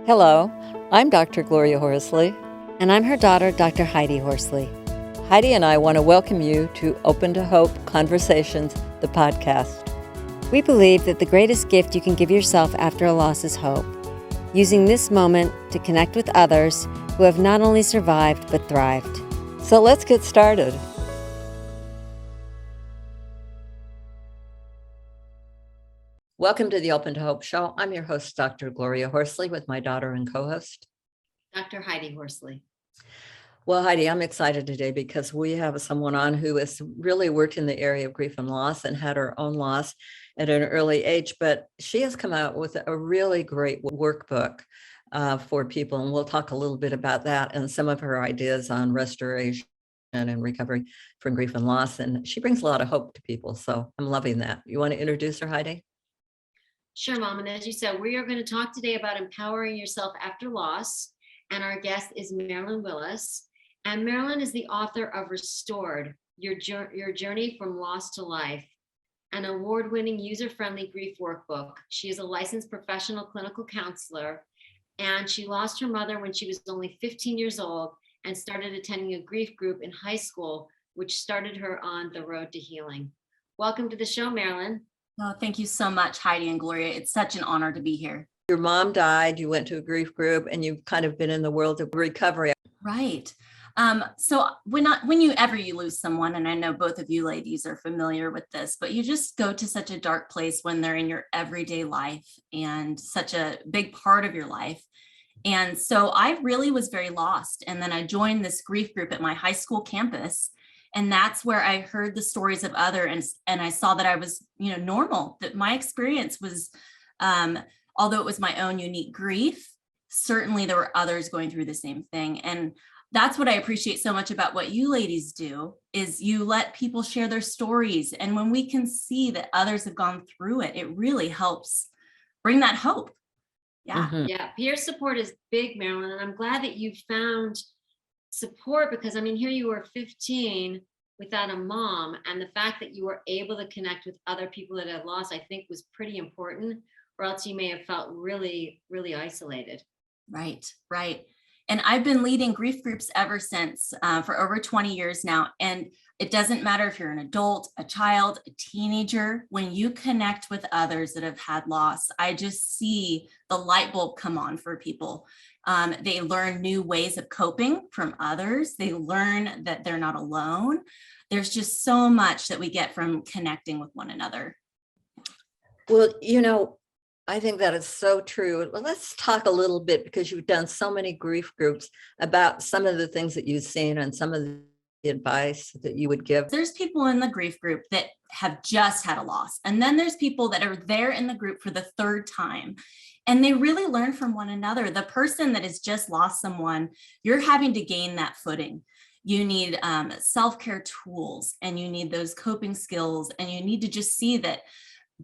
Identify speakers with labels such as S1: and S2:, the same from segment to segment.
S1: Hello, I'm Dr. Gloria Horsley.
S2: And I'm her daughter, Dr. Heidi Horsley.
S1: Heidi and I want to welcome you to Open to Hope Conversations, the podcast.
S2: We believe that the greatest gift you can give yourself after a loss is hope, using this moment to connect with others who have not only survived but thrived.
S1: So let's get started. Welcome to the Open to Hope Show. I'm your host, Dr. Gloria Horsley, with my daughter and co-host,
S3: Dr. Heidi Horsley.
S1: Well, Heidi, I'm excited today because we have someone on who has really worked in the area of grief and loss and had her own loss at an early age, but she has come out with a really great workbook for people. And we'll talk a little bit about that and some of her ideas on restoration and recovery from grief and loss. And she brings a lot of hope to people. So I'm loving that. You want to introduce her, Heidi?
S3: Sure, Mom. And as you said, we are going to talk today about empowering yourself after loss. And our guest is Marilyn Willis. And Marilyn is the author of Restored, Your Journey from Loss to Life, an award-winning user-friendly grief workbook. She is a licensed professional clinical counselor, and she lost her mother when she was only 15 years old and started attending a grief group in high school, which started her on the road to healing. Welcome to the show, Marilyn.
S4: Oh, thank you so much, Heidi and Gloria. It's such an honor to be here.
S1: Your mom died, you went to a grief group, and you've kind of been in the world of recovery.
S4: Right. So whenever you lose someone, and I know both of you ladies are familiar with this, but you just go to such a dark place when they're in your everyday life and such a big part of your life. And so I really was very lost. And then I joined this grief group at my high school campus. And that's where I heard the stories of others, and I saw that I was, normal, that my experience was, although it was my own unique grief, certainly there were others going through the same thing. And that's what I appreciate so much about what you ladies do, is you let people share their stories. And when we can see that others have gone through it, it really helps bring that hope. Yeah.
S1: Mm-hmm.
S3: Yeah. Peer support is big, Marilyn. And I'm glad that you found support, because here you were 15 without a mom, and the fact that you were able to connect with other people that had lost, I think, was pretty important, or else you may have felt really, really isolated.
S4: Right. And I've been leading grief groups ever since, for over 20 years now. And it doesn't matter if you're an adult, a child, a teenager, when you connect with others that have had loss, I just see the light bulb come on for people. They learn new ways of coping from others. They learn that they're not alone. There's just so much that we get from connecting with one another.
S1: Well, I think that is so true. Let's talk a little bit, because you've done so many grief groups, about some of the things that you've seen and some of the advice that you would give.
S4: There's people in the grief group that have just had a loss. And then there's people that are there in the group for the third time. And they really learn from one another. The person that has just lost someone, you're having to gain that footing. You need self-care tools, and you need those coping skills, and you need to just see that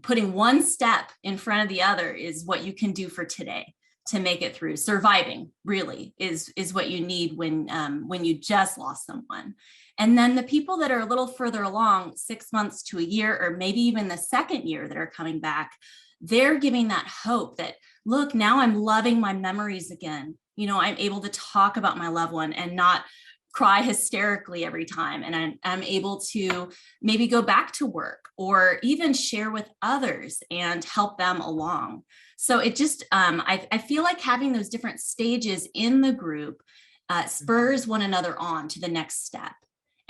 S4: putting one step in front of the other is what you can do for today to make it through. Surviving really is what you need when you just lost someone. And then the people that are a little further along, 6 months to a year, or maybe even the second year that are coming back, they're giving that hope that, look, now I'm loving my memories again. I'm able to talk about my loved one and not cry hysterically every time. And I'm able to maybe go back to work, or even share with others and help them along. So it just, I feel like having those different stages in the group spurs one another on to the next step.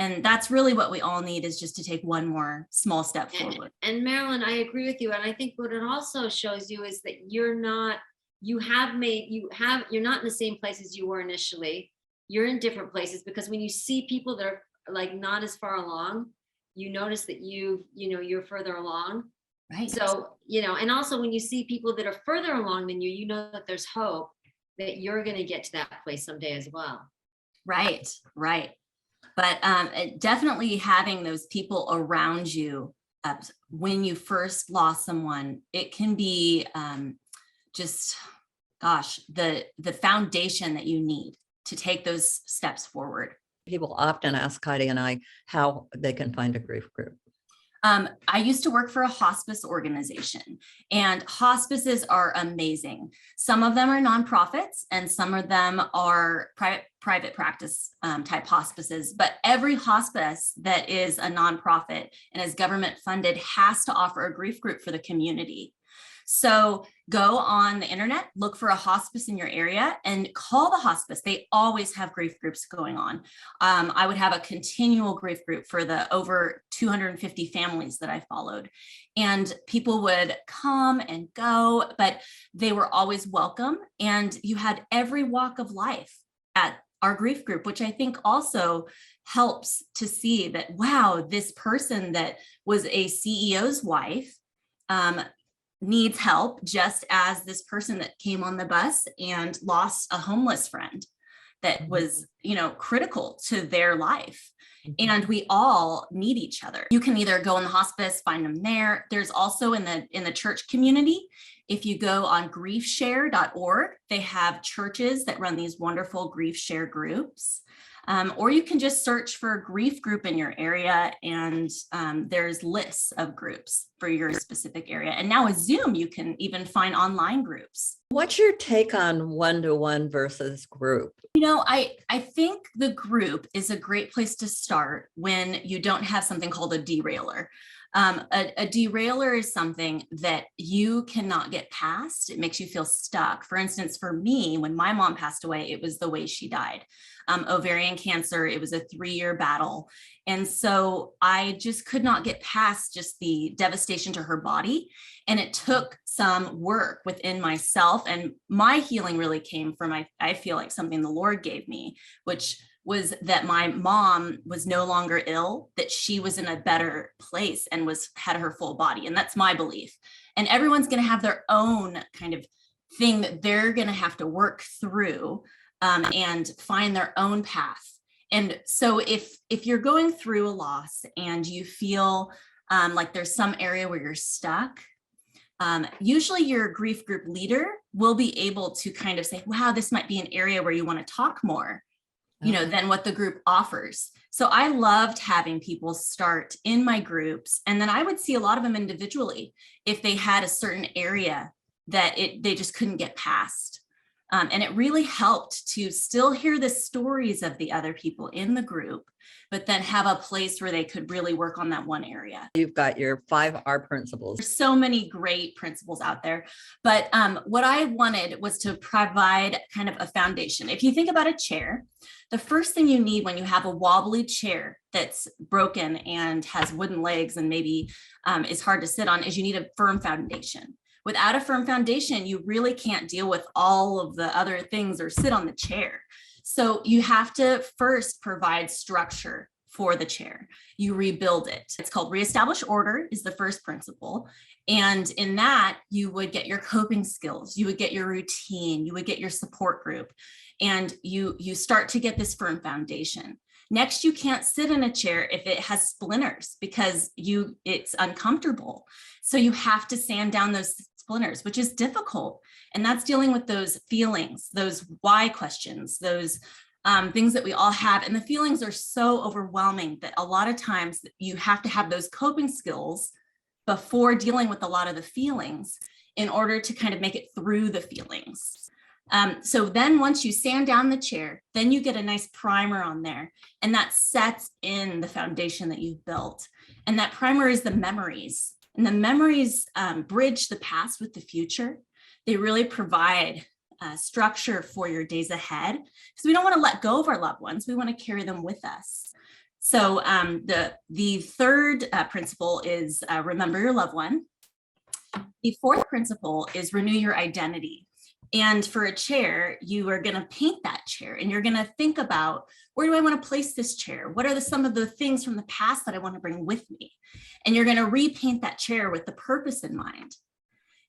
S4: And that's really what we all need, is just to take one more small step forward.
S3: And Marilyn, I agree with you. And I think what it also shows you is that you're not in the same place as you were initially. You're in different places, because when you see people that are like not as far along, you notice that you're further along.
S4: Right.
S3: So, and also when you see people that are further along than you, that there's hope that you're going to get to that place someday as well.
S4: Right. But definitely having those people around you when you first lost someone, it can be the foundation that you need to take those steps forward.
S1: People often ask Heidi and I how they can find a grief group.
S4: I used to work for a hospice organization, and hospices are amazing. Some of them are nonprofits and some of them are private practice type hospices, but every hospice that is a nonprofit and is government funded has to offer a grief group for the community. So go on the internet, look for a hospice in your area and call the hospice. They always have grief groups going on. I would have a continual grief group for the over 250 families that I followed. And people would come and go, but they were always welcome. And you had every walk of life at our grief group, which I think also helps to see that, wow, this person that was a CEO's wife, needs help, just as this person that came on the bus and lost a homeless friend that was, critical to their life. And we all need each other. You can either go in the hospice, find them there. There's also in the church community, if you go on griefshare.org, they have churches that run these wonderful grief share groups. Or you can just search for a grief group in your area, and there's lists of groups for your specific area. And now with Zoom, you can even find online groups.
S1: What's your take on one-to-one versus group?
S4: I think the group is a great place to start when you don't have something called a derailer. A derailer is something that you cannot get past. It makes you feel stuck. For instance, for me, when my mom passed away, it was the way she died. Ovarian cancer, it was a 3-year battle. And so I just could not get past just the devastation to her body. And it took some work within myself. And my healing really came from, I feel like, something the Lord gave me, which was that my mom was no longer ill, that she was in a better place and had her full body. And that's my belief. And everyone's going to have their own kind of thing that they're going to have to work through and find their own path. And so if you're going through a loss and you feel like there's some area where you're stuck, usually your grief group leader will be able to kind of say, wow, this might be an area where you want to talk more, than what the group offers. So I loved having people start in my groups. And then I would see a lot of them individually if they had a certain area that they just couldn't get past. And it really helped to still hear the stories of the other people in the group, but then have a place where they could really work on that one area.
S1: You've got your 5R principles.
S4: There's so many great principles out there, but what I wanted was to provide kind of a foundation. If you think about a chair, the first thing you need when you have a wobbly chair that's broken and has wooden legs and maybe is hard to sit on is you need a firm foundation. Without a firm foundation, you really can't deal with all of the other things or sit on the chair. So you have to first provide structure for the chair. You rebuild it. It's called reestablish order is the first principle. And in that, you would get your coping skills, you would get your routine, you would get your support group, and you start to get this firm foundation. Next, you can't sit in a chair if it has splinters because it's uncomfortable. So you have to sand down those splinters, which is difficult. And that's dealing with those feelings, those why questions, those things that we all have. And the feelings are so overwhelming that a lot of times you have to have those coping skills before dealing with a lot of the feelings in order to kind of make it through the feelings. So then once you sand down the chair, then you get a nice primer on there, and that sets in the foundation that you've built. And that primer is the memories, and the memories bridge the past with the future. They really provide structure for your days ahead, because we don't want to let go of our loved ones. We want to carry them with us. So the third principle is remember your loved one. The fourth principle is renew your identity. And for a chair, you are going to paint that chair, and you're going to think about, where do I want to place this chair? What are some of the things from the past that I want to bring with me? And you're going to repaint that chair with the purpose in mind.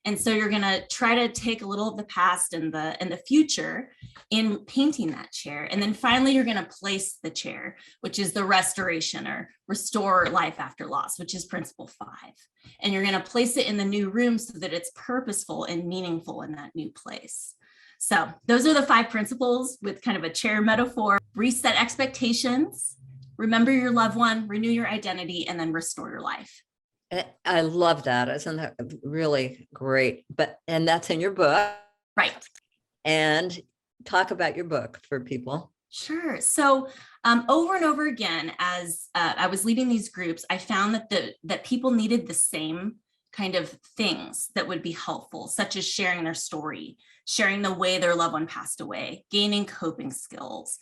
S4: And so you're going to try to take a little of the past and the future in painting that chair. And then finally, you're going to place the chair, which is the restoration or restore life after loss, which is principle 5. And you're going to place it in the new room so that it's purposeful and meaningful in that new place. So those are the 5 principles with kind of a chair metaphor. Reset expectations, remember your loved one, renew your identity, and then restore your life.
S1: I love that. Isn't that really great? And that's in your book.
S4: Right.
S1: And talk about your book for people.
S4: Sure. So over and over again, as I was leading these groups, I found that people needed the same kind of things that would be helpful, such as sharing their story, sharing the way their loved one passed away, gaining coping skills,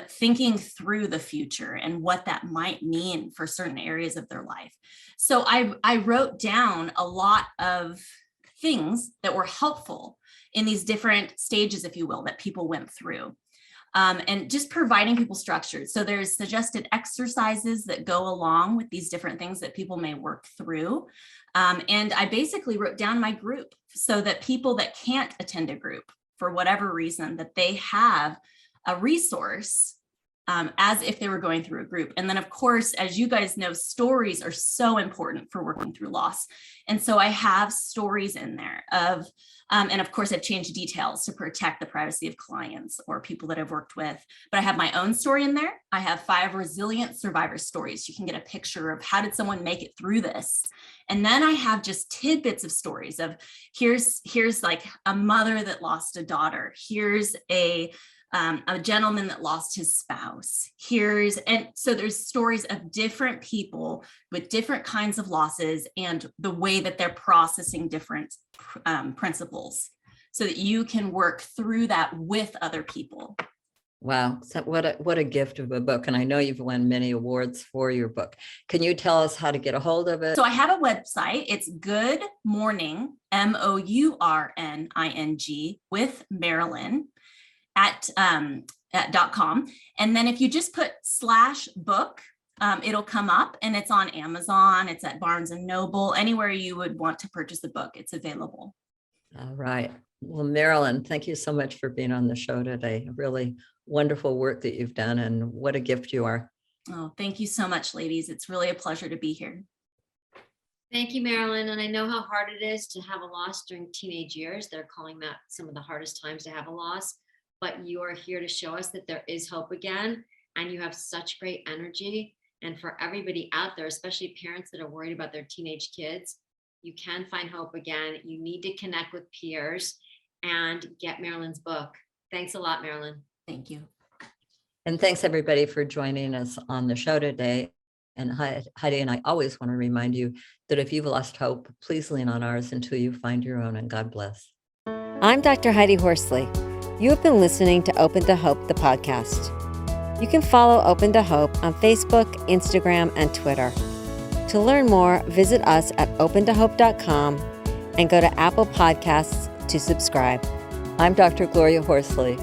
S4: thinking through the future and what that might mean for certain areas of their life. So I wrote down a lot of things that were helpful in these different stages, if you will, that people went through. And just providing people structures. So there's suggested exercises that go along with these different things that people may work through. And I basically wrote down my group so that people that can't attend a group for whatever reason, that they have a resource as if they were going through a group. And then, of course, as you guys know, stories are so important for working through loss. And so I have stories in there of, and of course, I've changed details to protect the privacy of clients or people that I've worked with. But I have my own story in there. I have 5 resilient survivor stories. You can get a picture of how did someone make it through this. And then I have just tidbits of stories of here's like a mother that lost a daughter. Here's a gentleman that lost his spouse. And so there's stories of different people with different kinds of losses and the way that they're processing different principles so that you can work through that with other people.
S1: Wow. So what a gift of a book. And I know you've won many awards for your book. Can you tell us how to get a hold of it?
S4: So I have a website. It's Good Morning, MOURNING with Marilyn at .com. And then if you just put /book, it'll come up, and it's on Amazon. It's at Barnes and Noble, anywhere you would want to purchase the book, it's available.
S1: All right. Well, Marilyn, thank you so much for being on the show today. Really wonderful work that you've done, and what a gift you are.
S4: Oh, thank you so much, ladies. It's really a pleasure to be here.
S3: Thank you, Marilyn. And I know how hard it is to have a loss during teenage years. They're calling that some of the hardest times to have a loss. But you are here to show us that there is hope again, and you have such great energy. And for everybody out there, especially parents that are worried about their teenage kids, you can find hope again. You need to connect with peers and get Marilyn's book. Thanks a lot, Marilyn.
S4: Thank you.
S1: And thanks everybody for joining us on the show today. And Heidi and I always want to remind you that if you've lost hope, please lean on ours until you find your own, and God bless.
S2: I'm Dr. Heidi Horsley. You have been listening to Open to Hope, the podcast. You can follow Open to Hope on Facebook, Instagram, and Twitter. To learn more, visit us at opentohope.com and go to Apple Podcasts to subscribe.
S1: I'm Dr. Gloria Horsley.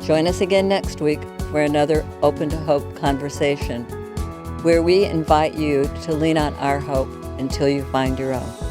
S1: Join us again next week for another Open to Hope conversation, where we invite you to lean on our hope until you find your own.